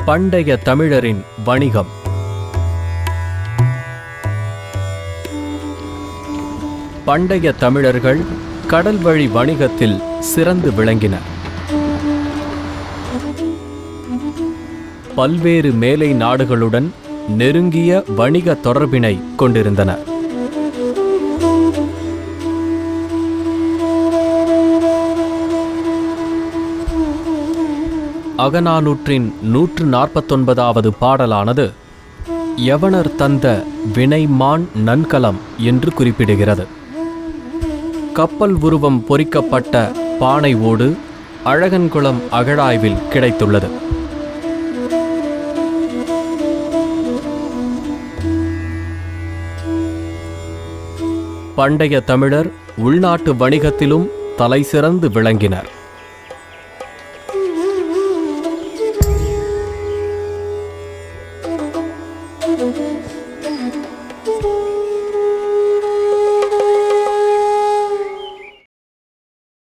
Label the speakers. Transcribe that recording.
Speaker 1: பண்டைய தமிழரின் வணிகம். பண்டைய தமிழர்கள் கடல் வழி வணிகத்தில் சிறந்து விளங்கினர். பல்வேறு மேலை நாடுகளுடன் நெருங்கிய வணிக தொடர்பினை கொண்டிருந்தனர். அகநானூற்றின் 149வது பாடலானது யவனர் தந்த வினைமான் நன்கலம் என்று குறிப்பிடுகிறது. கப்பல் உருவம் பொறிக்கப்பட்ட பானை ஓடு அழகன்குளம் அகழாய்வில் கிடைத்துள்ளது. பண்டைய தமிழர் உள்நாட்டு வணிகத்திலும் தலைசிறந்து விளங்கினர்.